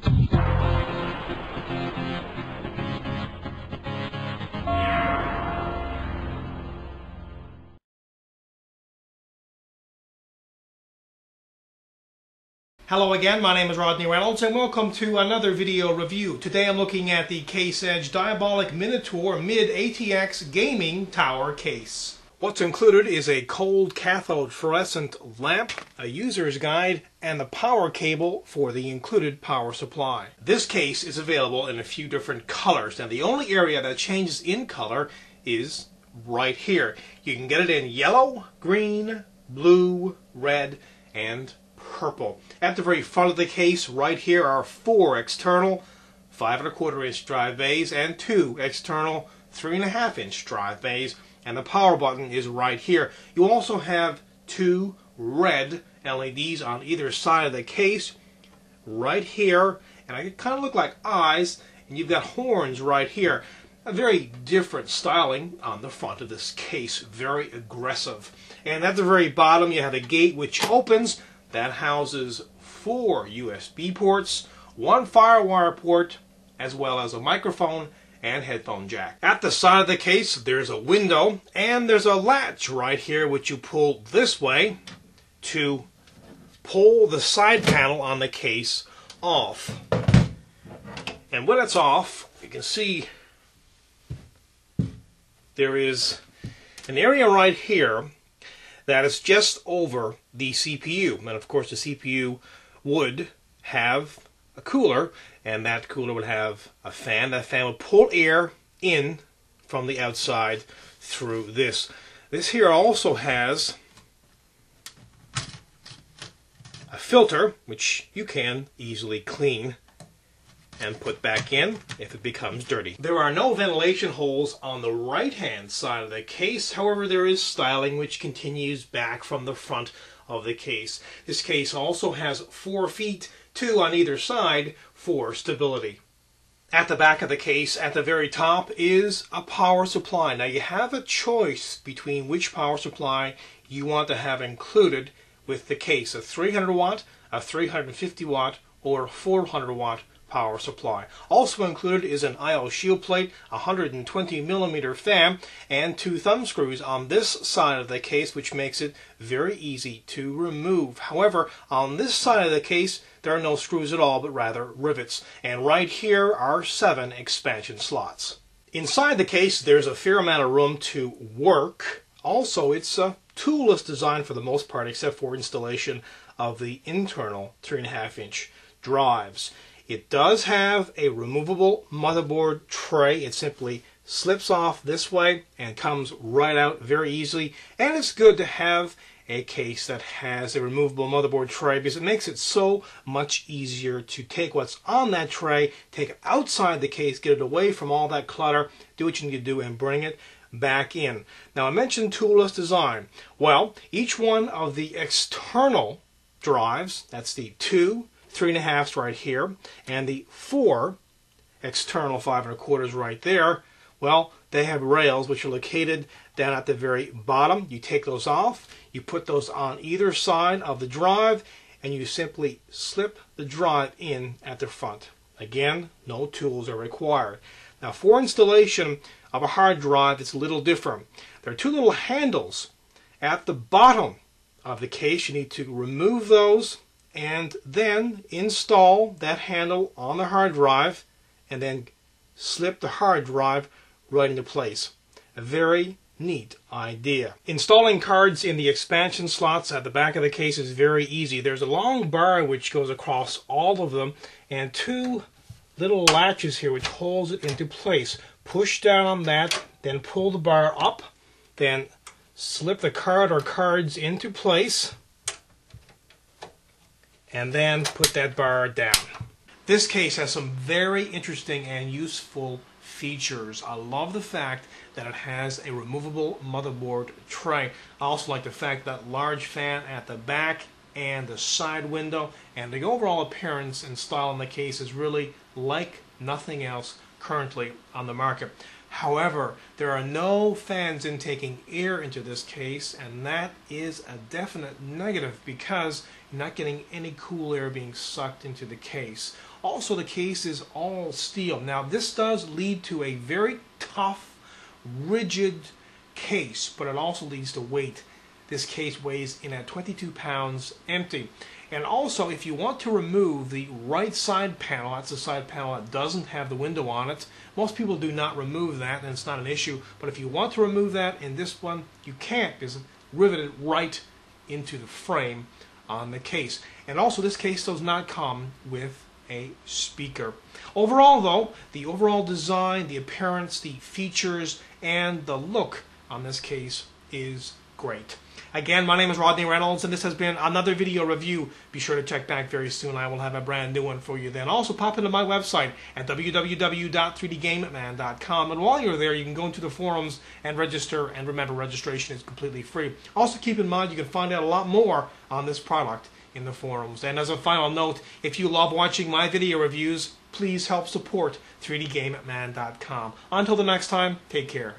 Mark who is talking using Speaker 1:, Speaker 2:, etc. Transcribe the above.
Speaker 1: Hello again, my name is Rodney Reynolds and welcome to another video review. Today I'm looking at the CasEdge Diabolic Minotaur Mid ATX Gaming Tower Case. What's included is a cold cathode fluorescent lamp, a user's guide, and the power cable for the included power supply. This case is available in a few different colors. Now the only area that changes in color is right here. You can get it in yellow, green, blue, red, and purple. At the very front of the case right here are 4 external 5 1/4 inch drive bays and 2 external 3 1/2 inch drive bays, and the power button is right here. You also have 2 red LEDs on either side of the case right here, and they kind of look like eyes, and you've got horns right here. A very different styling on the front of this case, very aggressive. And at the very bottom you have a gate which opens. That houses 4 USB ports, 1 FireWire port, as well as a microphone and headphone jack. At the side of the case there's a window, and there's a latch right here which you pull this way to pull the side panel on the case off. And when it's off, you can see there is an area right here that is just over the CPU. And of course the CPU would have a cooler, and that cooler would have a fan. That fan would pull air in from the outside through this. This here also has a filter which you can easily clean and put back in if it becomes dirty. There are no ventilation holes on the right hand side of the case. However, there is styling which continues back from the front of the case. This case also has 4 feet, 2 on either side, for stability. At the back of the case, at the very top, is a power supply. Now you have a choice between which power supply you want to have included with the case: a 300 watt, a 350 watt, or a 400 watt power supply. Also included is an IO shield plate, a 120mm fan, and 2 thumb screws on this side of the case, which makes it very easy to remove. However, on this side of the case there are no screws at all, but rather rivets. And right here are 7 expansion slots. Inside the case there's a fair amount of room to work. Also, it's a toolless design for the most part, except for installation of the internal 3 1/2 inch drives. It does have a removable motherboard tray. It simply slips off this way and comes right out very easily. And it's good to have a case that has a removable motherboard tray, because it makes it so much easier to take what's on that tray, take it outside the case, get it away from all that clutter, do what you need to do, and bring it back in. Now I mentioned toolless design. Well, each one of the external drives, that's the 2 3 1/2s right here, and the 4 external 5 1/4s right there, well, they have rails which are located down at the very bottom. You take those off, you put those on either side of the drive, and you simply slip the drive in at the front. Again, no tools are required. Now for installation of a hard drive, it's a little different. There are 2 little handles at the bottom of the case. You need to remove those and then install that handle on the hard drive, and then slip the hard drive right into place. A very neat idea. Installing cards in the expansion slots at the back of the case is very easy. There's a long bar which goes across all of them, and 2 little latches here which holds it into place. Push down on that, then pull the bar up, then slip the card or cards into place, and then put that bar down. This case has some very interesting and useful features. I love the fact that it has a removable motherboard tray. I also like the fact that large fan at the back and the side window, and the overall appearance and style in the case is really like nothing else currently on the market. However, there are no fans intaking air into this case, and that is a definite negative, because You're not getting any cool air being sucked into the case. Also, the case is all steel. Now, this does lead to a very tough, rigid case, but it also leads to weight. This case weighs in at 22 pounds empty. And also, if you want to remove the right side panel, that's the side panel that doesn't have the window on it. Most people do not remove that, and it's not an issue. But if you want to remove that in this one, you can't, because it's riveted right into the frame on the case. And also, this case does not come with a speaker. Overall, though, the overall design, the appearance, the features, and the look on this case is great. Again, my name is Rodney Reynolds, and this has been another video review. Be sure to check back very soon. I will have a brand new one for you then. Also, pop into my website at www.3dgameman.com. And while you're there, you can go into the forums and register. And remember, registration is completely free. Also, keep in mind, you can find out a lot more on this product in the forums. And as a final note, if you love watching my video reviews, please help support 3dgameman.com. Until the next time, take care.